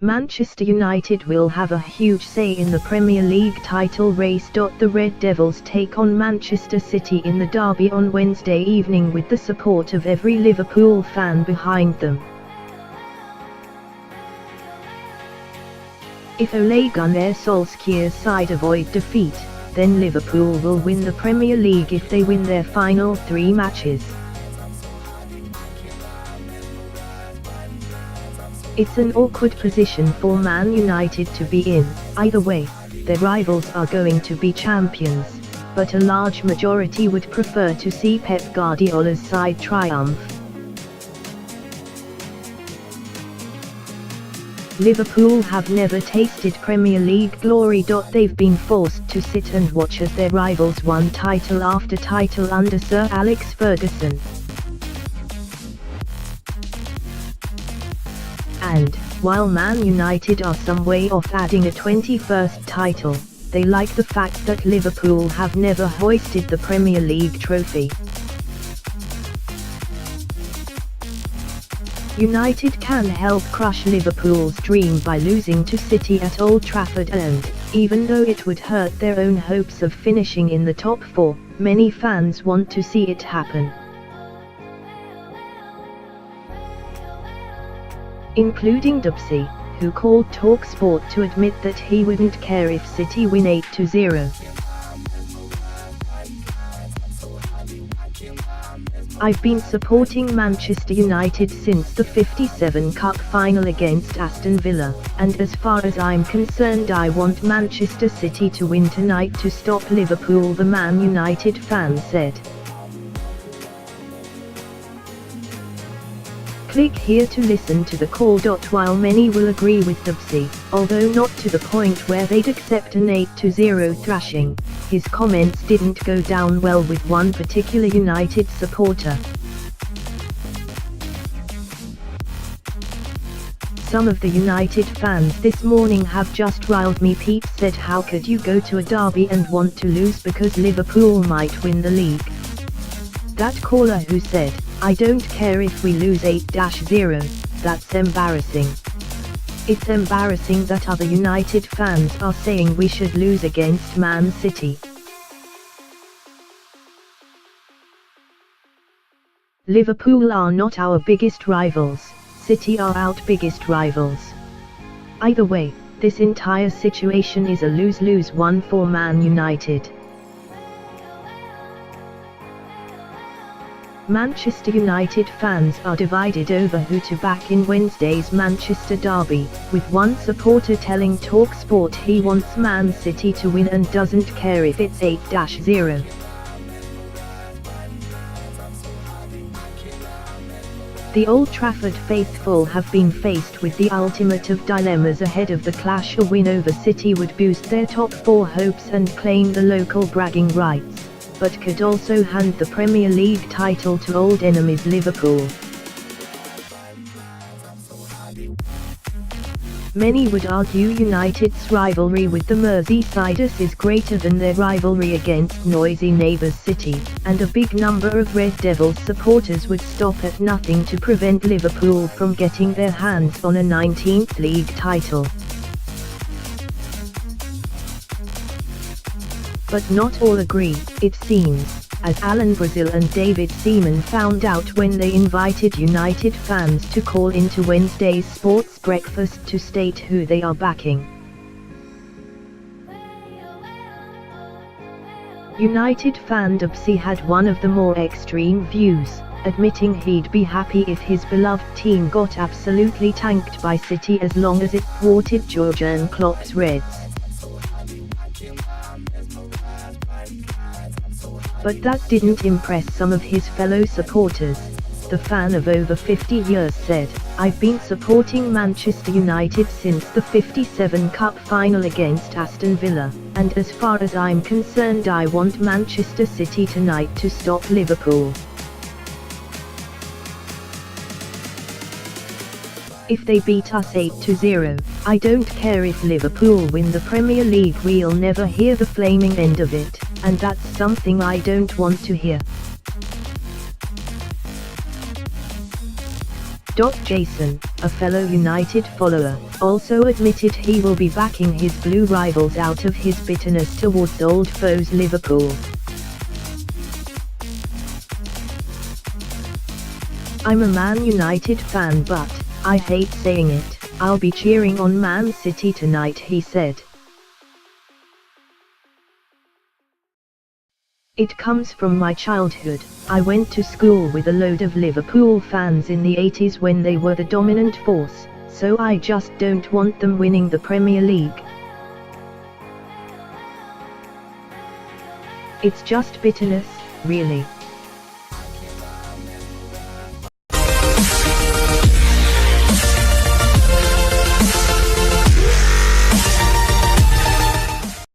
Manchester United will have a huge say in the Premier League title race. The Red Devils take on Manchester City in the derby on Wednesday evening with the support of every Liverpool fan behind them. If Ole Gunnar Solskjaer's side avoid defeat, then Liverpool will win the Premier League if they win their final 3 matches. It's an awkward position for Man United to be in. Either way, their rivals are going to be champions, but a large majority would prefer to see Pep Guardiola's side triumph. Liverpool have never tasted Premier League glory. They've been forced to sit and watch as their rivals won title after title under Sir Alex Ferguson. And, while Man United are some way off adding a 21st title, they like the fact that Liverpool have never hoisted the Premier League trophy. United can help crush Liverpool's dream by losing to City at Old Trafford, and, even though it would hurt their own hopes of finishing in the top 4, many fans want to see it happen. Including Dubsy, who called TalkSport to admit that he wouldn't care if City win 8-0. I've been supporting Manchester United since the '57 Cup final against Aston Villa, and as far as I'm concerned I want Manchester City to win tonight to stop Liverpool, the Man United fan said. Click here to listen to the call. While many will agree with Dubsy, although not to the point where they'd accept an 8-0 thrashing, his comments didn't go down well with one particular United supporter. Some of the United fans this morning have just riled me. Pete said, how could you go to a derby and want to lose because Liverpool might win the league? That caller who said, I don't care if we lose 8-0, that's embarrassing. It's embarrassing that other United fans are saying we should lose against Man City. Liverpool are not our biggest rivals, City are our biggest rivals. Either way, this entire situation is a lose-lose one for Man United. Manchester United fans are divided over who to back in Wednesday's Manchester derby, with one supporter telling TalkSport he wants Man City to win and doesn't care if it's 8-0. The Old Trafford faithful have been faced with the ultimate of dilemmas ahead of the clash. A win over City would boost their top 4 hopes and claim the local bragging rights, but could also hand the Premier League title to old enemies Liverpool. Many would argue United's rivalry with the Merseysiders is greater than their rivalry against noisy neighbours City, and a big number of Red Devils supporters would stop at nothing to prevent Liverpool from getting their hands on a 19th league title. But not all agree, it seems, as Alan Brazil and David Seaman found out when they invited United fans to call into Wednesday's Sports Breakfast to state who they are backing. United fan Dubsy had one of the more extreme views, admitting he'd be happy if his beloved team got absolutely tanked by City as long as it thwarted Jurgen Klopp's Reds. But that didn't impress some of his fellow supporters. The fan of over 50 years said, I've been supporting Manchester United since the '57 Cup final against Aston Villa, and as far as I'm concerned I want Manchester City tonight to stop Liverpool. If they beat us 8-0, I don't care if Liverpool win the Premier League, we'll never hear the flaming end of it, and that's something I don't want to hear. Jason a fellow United follower, also admitted he will be backing his blue rivals out of his bitterness towards old foes Liverpool. "I'm a Man United fan, but I hate saying it, I'll be cheering on Man City tonight," he said. "It comes from my childhood. I went to school with a load of Liverpool fans in the 80s when they were the dominant force, so I just don't want them winning the Premier League. It's just bitterness, really."